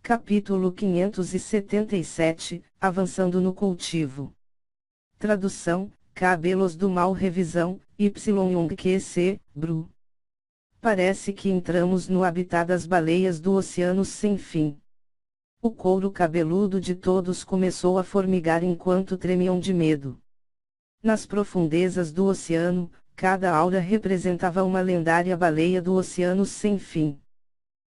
Capítulo 577, Avançando no cultivo. Tradução, Cabelos do Mal. Revisão, Y. Young Q.C., Bru. Parece que entramos no habitat das baleias do oceano sem fim. O couro cabeludo de todos começou a formigar enquanto tremiam de medo. Nas profundezas do oceano, cada aura representava uma lendária baleia do oceano sem fim.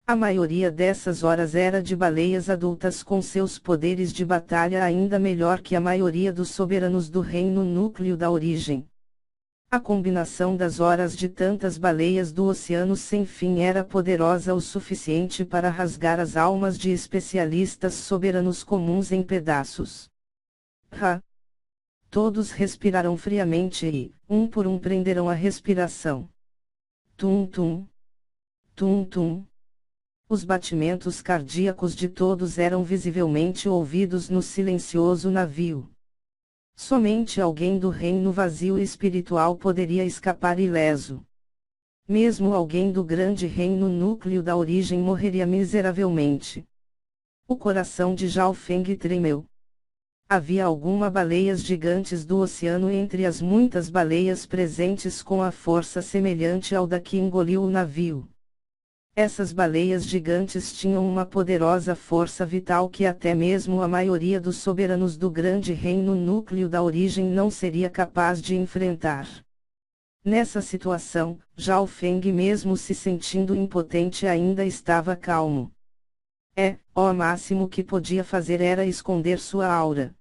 A maioria dessas horas era de baleias adultas com seus poderes de batalha ainda melhor que a maioria dos soberanos do reino núcleo da origem. A combinação das horas de tantas baleias do oceano sem fim era poderosa o suficiente para rasgar as almas de especialistas soberanos comuns em pedaços. Todos respiraram friamente e, um por um, prenderam a respiração. Tum-tum. Tum-tum. Os batimentos cardíacos de todos eram visivelmente ouvidos no silencioso navio. Somente alguém do reino vazio espiritual poderia escapar ileso. Mesmo alguém do grande reino núcleo da origem morreria miseravelmente. O coração de Zhao Feng tremeu. Havia algumas baleias gigantes do oceano entre as muitas baleias presentes com a força semelhante ao da que engoliu o navio. Essas baleias gigantes tinham uma poderosa força vital que até mesmo a maioria dos soberanos do grande reino núcleo da origem não seria capaz de enfrentar. Nessa situação, Zhao Feng, mesmo se sentindo impotente, ainda estava calmo. O máximo que podia fazer era esconder sua aura.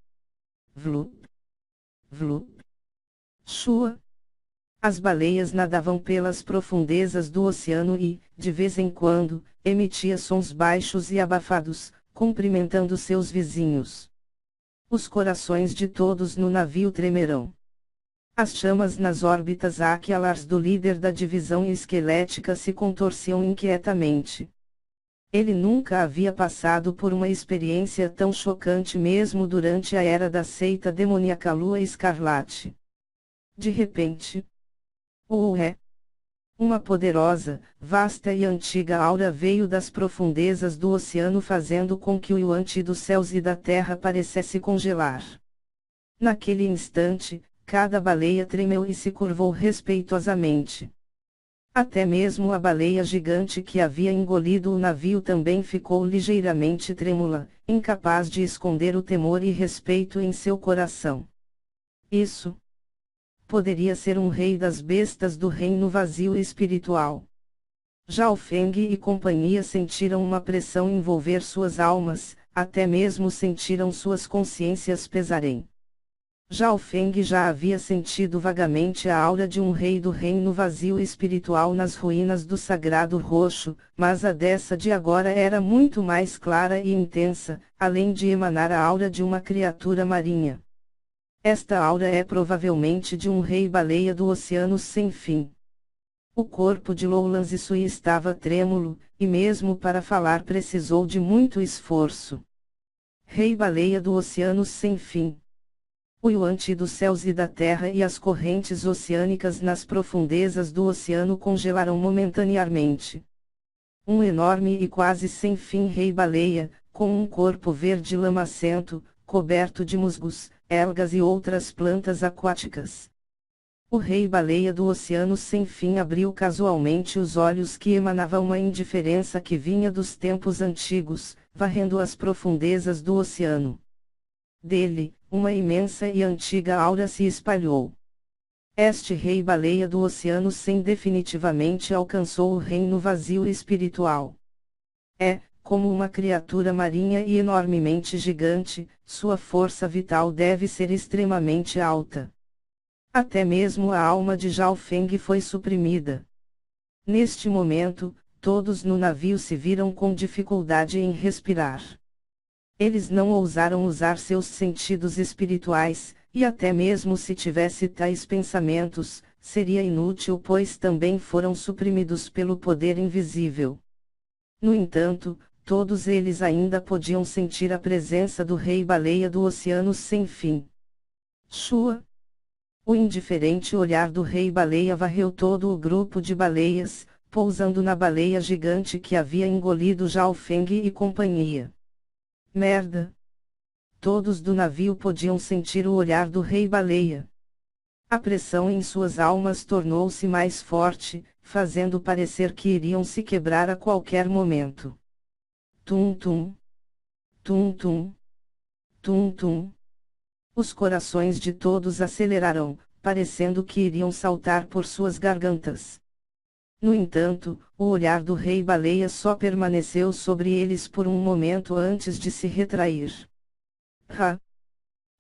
Vlup. Vlup. Shua. As baleias nadavam pelas profundezas do oceano e, de vez em quando, emitia sons baixos e abafados, cumprimentando seus vizinhos. Os corações de todos no navio tremerão. As chamas nas órbitas aquilars do líder da divisão esquelética se contorciam inquietamente. Ele nunca havia passado por uma experiência tão chocante mesmo durante a era da seita demoníaca Lua Escarlate. De repente, uma poderosa, vasta e antiga aura veio das profundezas do oceano, fazendo com que o yuan-ti dos céus e da terra parecesse congelar. Naquele instante, cada baleia tremeu e se curvou respeitosamente. Até mesmo a baleia gigante que havia engolido o navio também ficou ligeiramente trêmula, incapaz de esconder o temor e respeito em seu coração. Isso poderia ser um rei das bestas do reino vazio espiritual. Zhao Feng e companhia sentiram uma pressão envolver suas almas, até mesmo sentiram suas consciências pesarem. Zhao Feng já havia sentido vagamente a aura de um rei do reino vazio espiritual nas ruínas do Sagrado Roxo, mas a dessa de agora era muito mais clara e intensa, além de emanar a aura de uma criatura marinha. Esta aura é provavelmente de um rei-baleia do oceano sem fim. O corpo de Lou Lanzisui estava trêmulo, e mesmo para falar precisou de muito esforço. Rei-baleia do oceano sem fim. O yuan-ti dos céus e da terra e as correntes oceânicas nas profundezas do oceano congelaram momentaneamente. Um enorme e quase sem fim rei-baleia, com um corpo verde lamacento, coberto de musgos, algas e outras plantas aquáticas. O rei-baleia do oceano sem fim abriu casualmente os olhos, que emanavam uma indiferença que vinha dos tempos antigos, varrendo as profundezas do oceano. Dele, uma imensa e antiga aura se espalhou. Este rei-baleia do oceano sem definitivamente alcançou o reino vazio espiritual. Como uma criatura marinha e enormemente gigante, sua força vital deve ser extremamente alta. Até mesmo a alma de Zhao Feng foi suprimida. Neste momento, todos no navio se viram com dificuldade em respirar. Eles não ousaram usar seus sentidos espirituais, e até mesmo se tivesse tais pensamentos, seria inútil, pois também foram suprimidos pelo poder invisível. No entanto, todos eles ainda podiam sentir a presença do rei-baleia do oceano sem fim. Shua. O indiferente olhar do rei-baleia varreu todo o grupo de baleias, pousando na baleia gigante que havia engolido Zhao Feng e companhia. Merda! Todos do navio podiam sentir o olhar do rei-baleia. A pressão em suas almas tornou-se mais forte, fazendo parecer que iriam se quebrar a qualquer momento. Tum-tum. Tum-tum. Tum-tum. Os corações de todos aceleraram, parecendo que iriam saltar por suas gargantas. No entanto, o olhar do rei-baleia só permaneceu sobre eles por um momento antes de se retrair. Ha!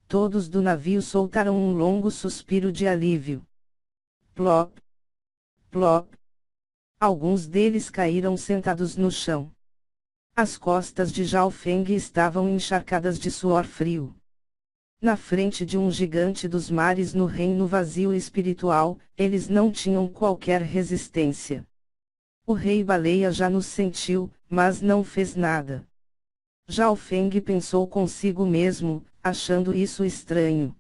Todos do navio soltaram um longo suspiro de alívio. Plop! Plop! Alguns deles caíram sentados no chão. As costas de Zhao Feng estavam encharcadas de suor frio. Na frente de um gigante dos mares no reino vazio espiritual, eles não tinham qualquer resistência. O rei-baleia já nos sentiu, mas não fez nada. Zhao Feng pensou consigo mesmo, achando isso estranho.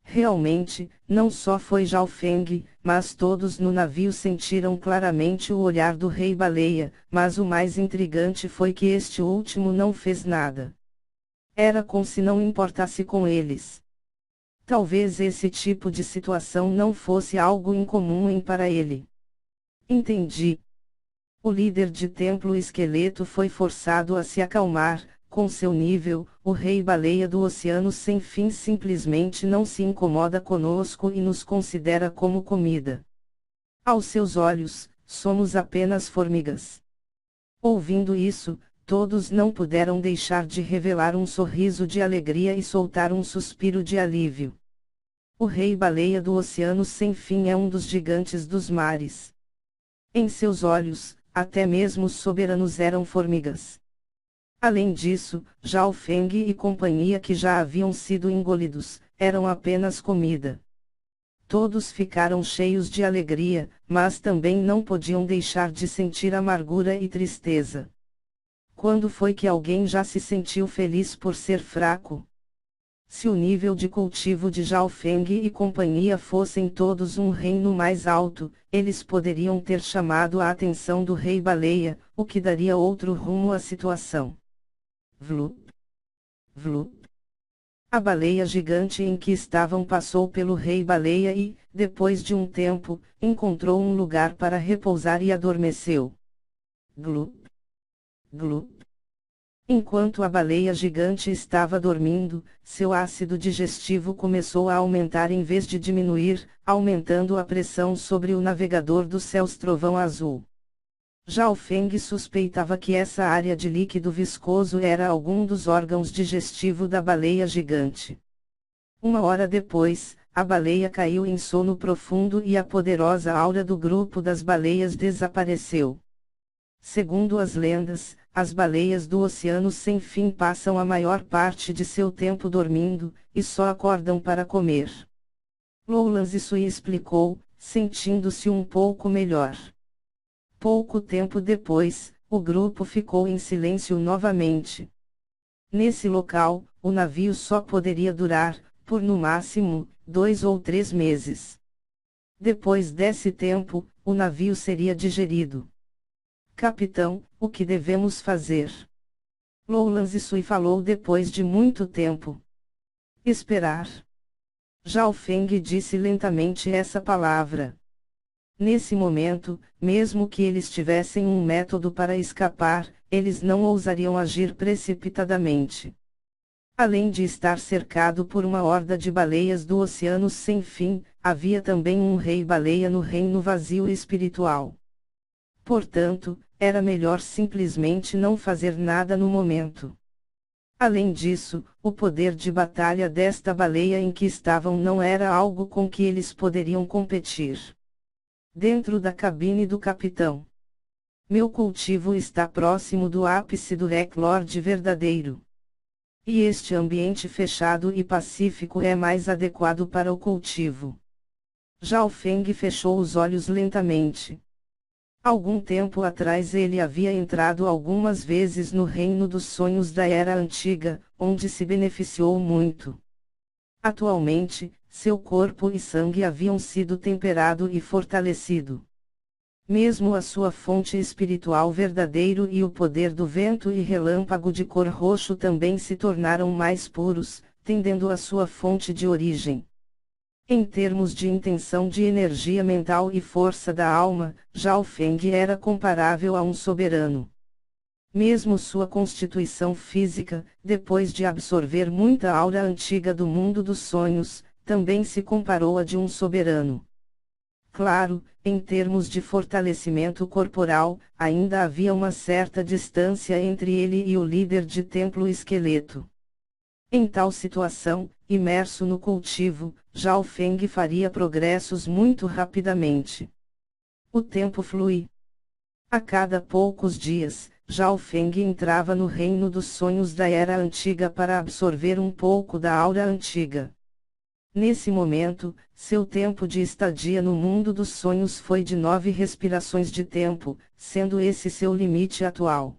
Realmente, não só foi Zhao Feng, mas todos no navio sentiram claramente o olhar do rei-baleia, mas o mais intrigante foi que este último não fez nada. Era como se não importasse com eles. Talvez esse tipo de situação não fosse algo incomum para ele. Entendi. O líder de templo esqueleto foi forçado a se acalmar. Com seu nível, o rei-baleia do oceano sem fim simplesmente não se incomoda conosco e nos considera como comida. Aos seus olhos, somos apenas formigas. Ouvindo isso, todos não puderam deixar de revelar um sorriso de alegria e soltar um suspiro de alívio. O rei-baleia do oceano sem fim é um dos gigantes dos mares. Em seus olhos, até mesmo os soberanos eram formigas. Além disso, Zhao Feng e companhia que já haviam sido engolidos, eram apenas comida. Todos ficaram cheios de alegria, mas também não podiam deixar de sentir amargura e tristeza. Quando foi que alguém já se sentiu feliz por ser fraco? Se o nível de cultivo de Zhao Feng e companhia fossem todos um reino mais alto, eles poderiam ter chamado a atenção do rei-baleia, o que daria outro rumo à situação. Vlup. Vlup. A baleia gigante em que estavam passou pelo rei-baleia e, depois de um tempo, encontrou um lugar para repousar e adormeceu. Glup. Glup. Enquanto a baleia gigante estava dormindo, seu ácido digestivo começou a aumentar em vez de diminuir, aumentando a pressão sobre o navegador dos céus trovão azul. Zhao Feng suspeitava que essa área de líquido viscoso era algum dos órgãos digestivos da baleia gigante. Uma hora depois, a baleia caiu em sono profundo e a poderosa aura do grupo das baleias desapareceu. Segundo as lendas, as baleias do oceano sem fim passam a maior parte de seu tempo dormindo, e só acordam para comer. Lowland Zisui explicou, sentindo-se um pouco melhor. Pouco tempo depois, o grupo ficou em silêncio novamente. Nesse local, o navio só poderia durar, por no máximo, 2 ou 3 meses. Depois desse tempo, o navio seria digerido. Capitão, o que devemos fazer? Lowland Zisui falou depois de muito tempo. Esperar. Zhao Feng disse lentamente essa palavra. Nesse momento, mesmo que eles tivessem um método para escapar, eles não ousariam agir precipitadamente. Além de estar cercado por uma horda de baleias do oceano sem fim, havia também um rei-baleia no reino vazio espiritual. Portanto, era melhor simplesmente não fazer nada no momento. Além disso, o poder de batalha desta baleia em que estavam não era algo com que eles poderiam competir. Dentro da cabine do capitão. Meu cultivo está próximo do ápice do Reclord verdadeiro. E este ambiente fechado e pacífico é mais adequado para o cultivo. Zhao Feng fechou os olhos lentamente. Algum tempo atrás ele havia entrado algumas vezes no reino dos sonhos da Era Antiga, onde se beneficiou muito. Atualmente, seu corpo e sangue haviam sido temperado e fortalecido. Mesmo a sua fonte espiritual verdadeiro e o poder do vento e relâmpago de cor roxo também se tornaram mais puros, tendendo a sua fonte de origem. Em termos de intenção de energia mental e força da alma, Zhao Feng era comparável a um soberano. Mesmo sua constituição física, depois de absorver muita aura antiga do mundo dos sonhos, também se comparou a de um soberano. Claro, em termos de fortalecimento corporal, ainda havia uma certa distância entre ele e o líder de templo esqueleto. Em tal situação, imerso no cultivo, Zhao Feng faria progressos muito rapidamente. O tempo flui. A cada poucos dias, Zhao Feng entrava no reino dos sonhos da Era Antiga para absorver um pouco da aura antiga. Nesse momento, seu tempo de estadia no mundo dos sonhos foi de 9 respirações de tempo, sendo esse seu limite atual.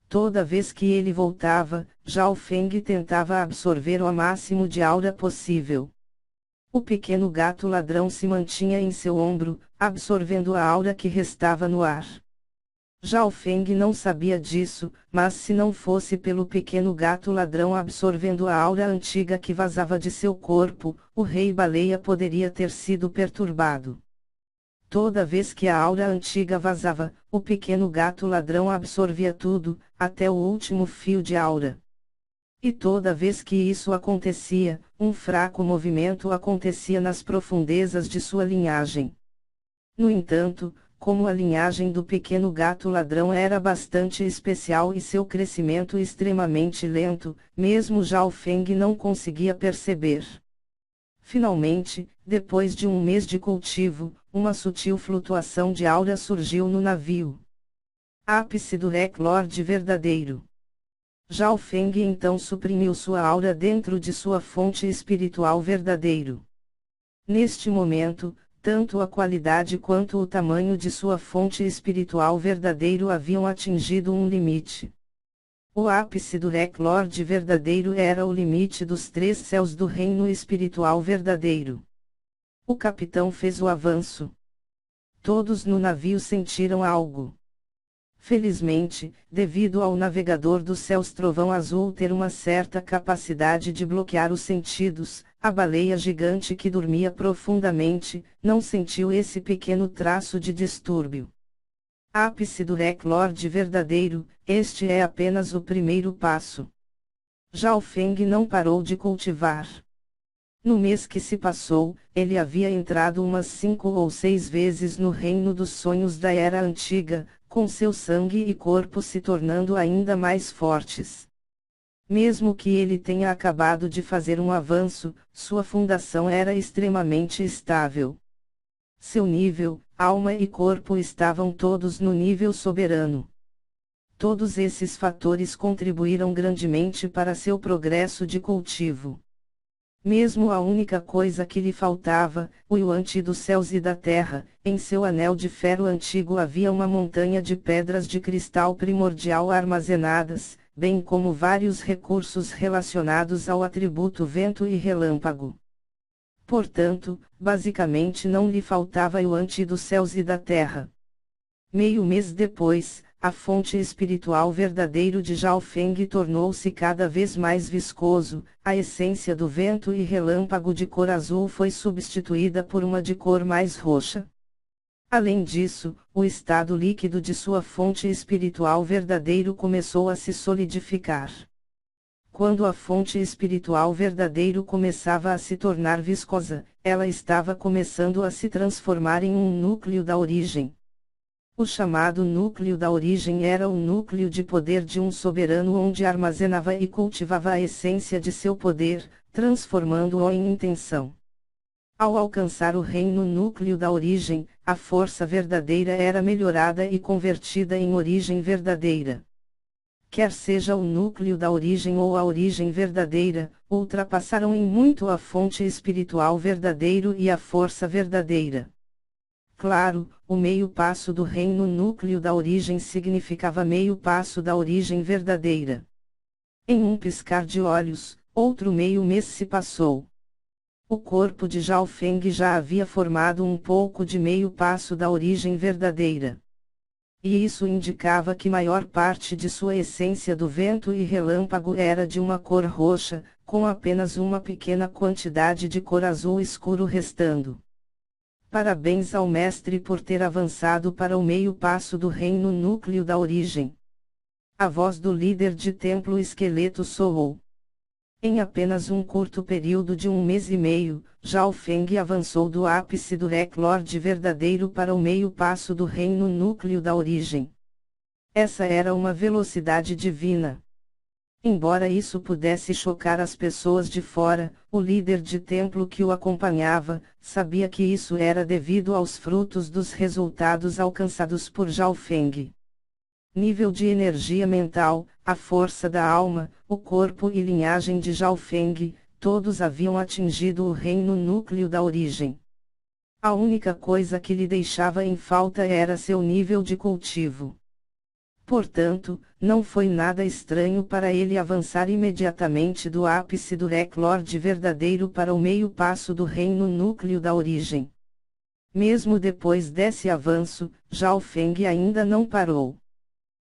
Toda vez que ele voltava, Zhao Feng tentava absorver o máximo de aura possível. O pequeno gato ladrão se mantinha em seu ombro, absorvendo a aura que restava no ar. Zhao Feng não sabia disso, mas se não fosse pelo pequeno gato ladrão absorvendo a aura antiga que vazava de seu corpo, o rei baleia poderia ter sido perturbado. Toda vez que a aura antiga vazava, o pequeno gato ladrão absorvia tudo, até o último fio de aura. E toda vez que isso acontecia, um fraco movimento acontecia nas profundezas de sua linhagem. No entanto, como a linhagem do pequeno gato ladrão era bastante especial e seu crescimento extremamente lento, mesmo Zhao Feng não conseguia perceber. Finalmente, depois de um mês de cultivo, uma sutil flutuação de aura surgiu no navio. Ápice do Rec Lord verdadeiro. Zhao Feng então suprimiu sua aura dentro de sua fonte espiritual verdadeiro. Neste momento, tanto a qualidade quanto o tamanho de sua fonte espiritual verdadeiro haviam atingido um limite. O ápice do Rec Lord verdadeiro era o limite dos 3 céus do reino espiritual verdadeiro. O capitão fez o avanço. Todos no navio sentiram algo. Felizmente, devido ao navegador dos céus Trovão Azul ter uma certa capacidade de bloquear os sentidos, a baleia gigante que dormia profundamente, não sentiu esse pequeno traço de distúrbio. Ápice do Rec Lord verdadeiro, este é apenas o primeiro passo. Zhao Feng não parou de cultivar. No mês que se passou, ele havia entrado umas 5 ou 6 vezes no reino dos sonhos da Era Antiga, com seu sangue e corpo se tornando ainda mais fortes. Mesmo que ele tenha acabado de fazer um avanço, sua fundação era extremamente estável. Seu nível, alma e corpo estavam todos no nível soberano. Todos esses fatores contribuíram grandemente para seu progresso de cultivo. Mesmo a única coisa que lhe faltava, o Yuan-Ti dos céus e da terra, em seu anel de ferro antigo havia uma montanha de pedras de cristal primordial armazenadas, bem como vários recursos relacionados ao atributo vento e relâmpago. Portanto, basicamente não lhe faltava Yuan-Ti dos céus e da terra. Meio mês depois, a fonte espiritual verdadeiro de Zhao Feng tornou-se cada vez mais viscoso, a essência do vento e relâmpago de cor azul foi substituída por uma de cor mais roxa. Além disso, o estado líquido de sua fonte espiritual verdadeiro começou a se solidificar. Quando a fonte espiritual verdadeiro começava a se tornar viscosa, ela estava começando a se transformar em um núcleo da origem. O chamado núcleo da origem era o núcleo de poder de um soberano onde armazenava e cultivava a essência de seu poder, transformando-o em intenção. Ao alcançar o reino núcleo da origem, a força verdadeira era melhorada e convertida em origem verdadeira. Quer seja o núcleo da origem ou a origem verdadeira, ultrapassaram em muito a fonte espiritual verdadeiro e a força verdadeira. Claro, o meio passo do reino núcleo da origem significava meio passo da origem verdadeira. Em um piscar de olhos, outro meio mês se passou. O corpo de Zhao Feng já havia formado um pouco de meio passo da origem verdadeira. E isso indicava que maior parte de sua essência do vento e relâmpago era de uma cor roxa, com apenas uma pequena quantidade de cor azul escuro restando. Parabéns ao mestre por ter avançado para o meio passo do reino núcleo da origem. A voz do líder de templo esqueleto soou. Em apenas um curto período de 1 mês e meio, Zhao Feng avançou do ápice do Lord verdadeiro para o meio passo do reino núcleo da origem. Essa era uma velocidade divina. Embora isso pudesse chocar as pessoas de fora, o líder de templo que o acompanhava, sabia que isso era devido aos frutos dos resultados alcançados por Zhao Feng. Nível de energia mental, a força da alma, o corpo e linhagem de Zhao Feng, todos haviam atingido o reino núcleo da origem. A única coisa que lhe deixava em falta era seu nível de cultivo. Portanto, não foi nada estranho para ele avançar imediatamente do ápice do Lord verdadeiro para o meio passo do reino núcleo da origem. Mesmo depois desse avanço, Zhao Feng ainda não parou.